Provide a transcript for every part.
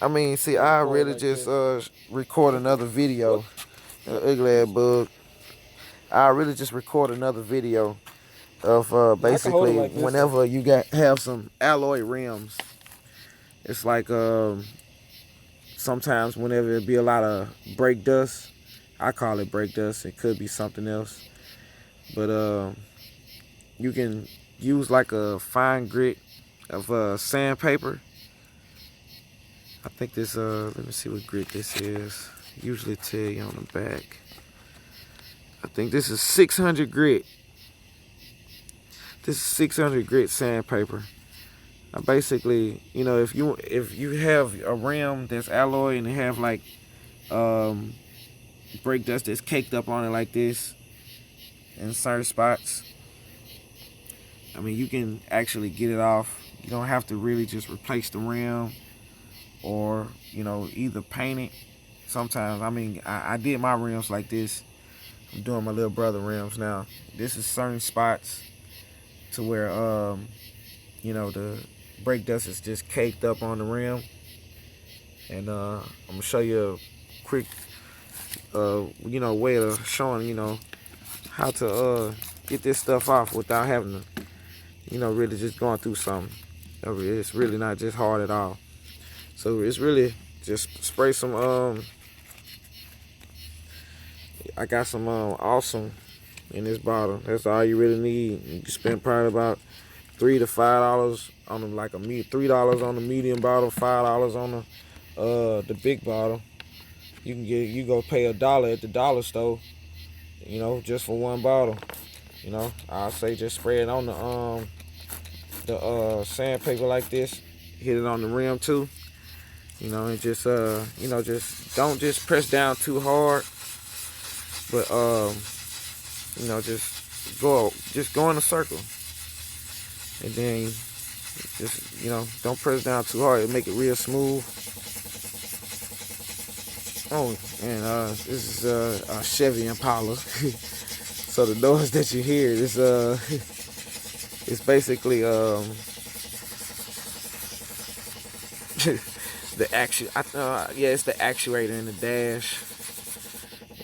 I mean, see, I really just record another video. Ugly ass bug. I really just record another video of basically whenever you have some alloy rims. It's like sometimes whenever it be a lot of brake dust, I call it brake dust. It could be something else, but you can use like a fine grit of sandpaper. I think this let me see what grit this is. Usually tell you on the back. I think this is 600 grit. This is 600 grit sandpaper. Basically, you know, if you have a rim that's alloy and they have like brake dust that's caked up on it like this in certain spots, I mean, you can actually get it off. You don't have to really just replace the rim or, you know, either paint it. Sometimes, I mean, I did my rims like this. I'm doing my little brother rims now. This is certain spots to where, you know, the brake dust is just caked up on the rim. And I'm going to show you a quick, you know, way of showing, you know, how to get this stuff off without having to, you know, really just going through something. It's really not just hard at all. So it's really just spray some, I got some awesome in this bottle. That's all you really need. You can spend probably about $3 to $5 on like $3 on the medium bottle, $5 on the big bottle. You go pay $1 at the dollar store, you know, just for one bottle. You know, I say just spray it on the sandpaper like this. Hit it on the rim too. You know, and just you know, just don't just press down too hard, but you know, just go in a circle, and then just, you know, don't press down too hard. It'll make it real smooth. Oh, and this is a Chevy Impala. So the noise that you hear is it's basically the yeah, it's the actuator in the dash.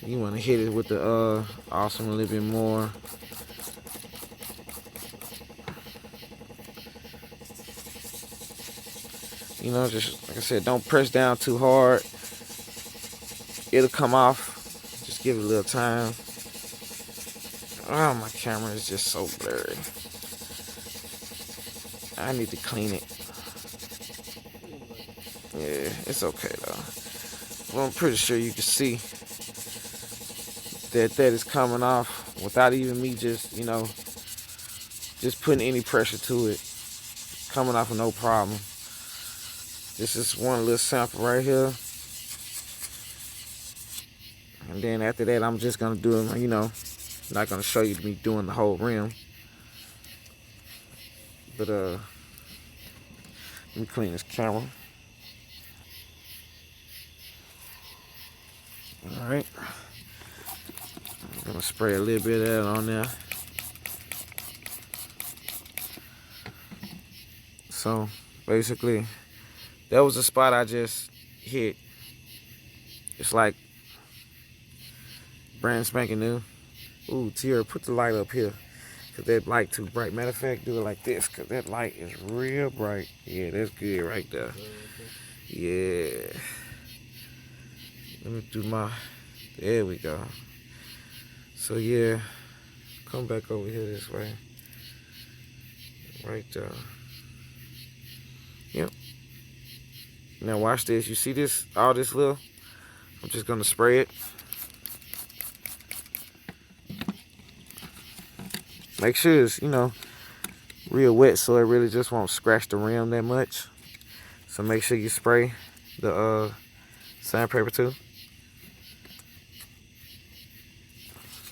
You want to hit it with the awesome a little bit more. You know, just like I said, don't press down too hard. It'll come off. Just give it a little time. Oh, my camera is just so blurry. I need to clean it. Yeah, it's okay though. Well, I'm pretty sure you can see that is coming off without even me just, you know, just putting any pressure to it. Coming off with no problem. This is one little sample right here. And then after that, I'm just gonna do it, you know, not gonna show you me doing the whole rim. But let me clean this camera. Alright. I'm gonna spray a little bit of that on there. So basically, that was the spot I just hit. It's like brand spanking new. Ooh, Tierra, put the light up here, cause that light too bright. Matter of fact, do it like this, cause that light is real bright. Yeah, that's good right there. Yeah. Let me do my, there we go. So yeah, come back over here this way. Right there. Yep. Now watch this. You see this, all this little? I'm just gonna spray it. Make sure it's, you know, real wet so it really just won't scratch the rim that much. So make sure you spray the sandpaper too.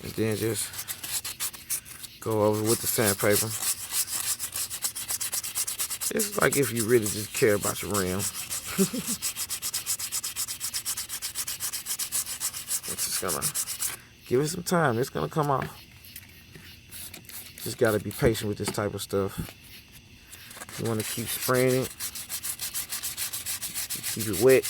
And then just go over with the sandpaper. It's like if you really just care about your rim. It's just gonna give it some time. It's gonna come off. Just gotta be patient with this type of stuff. You wanna keep spraying it. Keep it wet.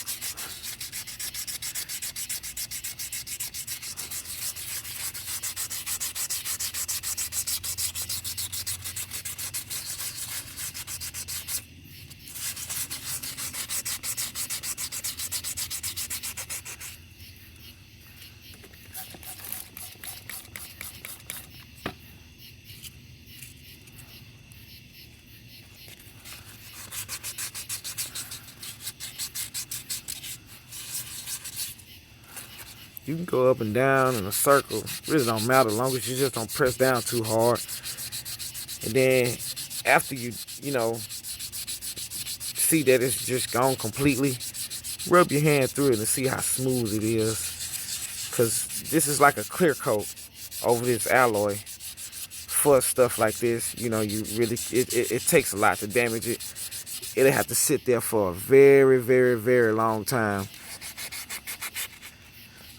You can go up and down in a circle. Really don't matter, as long as you just don't press down too hard. And then after you know, see that it's just gone completely, rub your hand through it and see how smooth it is. Because this is like a clear coat over this alloy for stuff like this. You know, you really, it takes a lot to damage it. It'll have to sit there for a very, very, very long time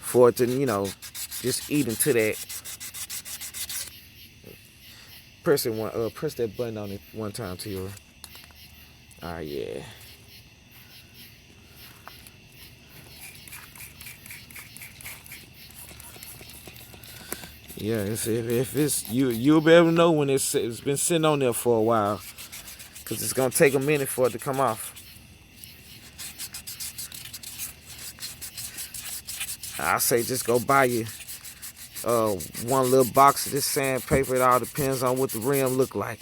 for it to, you know, just eat into that. Press that button on it one time to your. Yeah. Yeah, if it's you'll be able to know when it's been sitting on there for a while, because it's gonna take a minute for it to come off. I say just go buy you one little box of this sandpaper. It all depends on what the rim look like,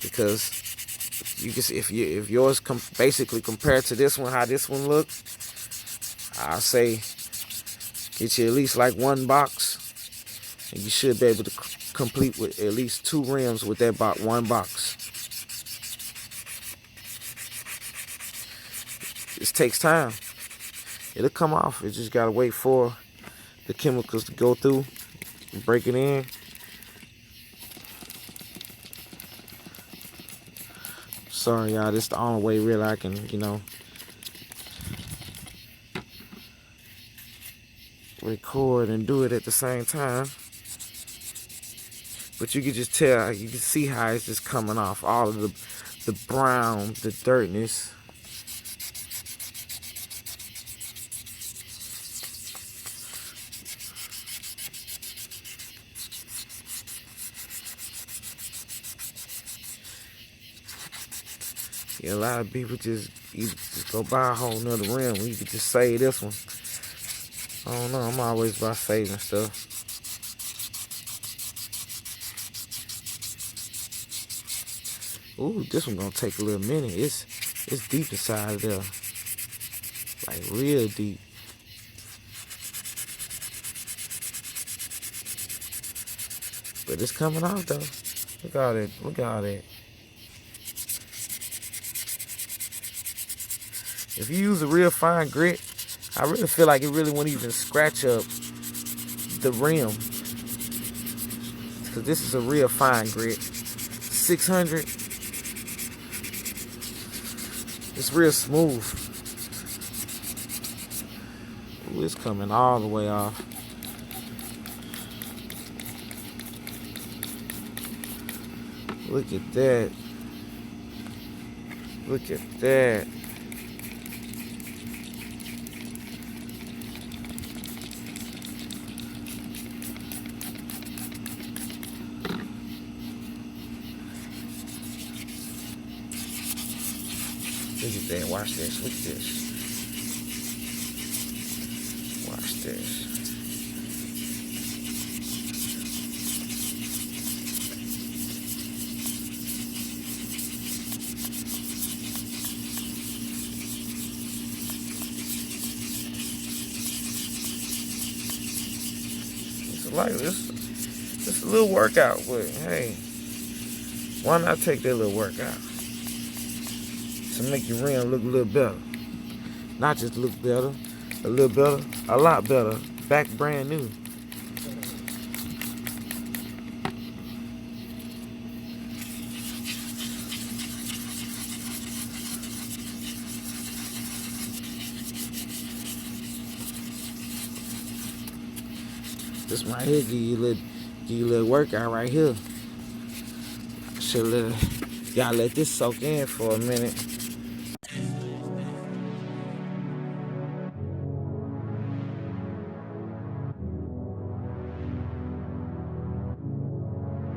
because you can see if yours basically compared to this one, how this one looks, I say get you at least like one box, and you should be able to complete with at least 2 rims with that one box. This takes time. It'll come off. It just gotta wait for the chemicals to go through and break it in. Sorry, y'all. This is the only way really I can, you know, record and do it at the same time. But you can just tell, you can see how it's just coming off. All of the brown, the dirtness. Yeah, a lot of people just go buy a whole nother rim when you could just save this one. I don't know, I'm always about saving stuff. Ooh, this one gonna take a little minute. It's deep inside of there. Like real deep. But it's coming off though. Look at all that. Look at all that. If you use a real fine grit, I really feel like it really won't even scratch up the rim. Because this is a real fine grit. 600. It's real smooth. Ooh, it's coming all the way off. Look at that. Look at that. Look at that. Watch this. Look at this. Watch this. It's like this a little workout, but hey, why not take that little workout? To make your rim look a little better. Not just look better, a little better, a lot better. Back brand new. This right here give you a little workout right here. Y'all let this soak in for a minute.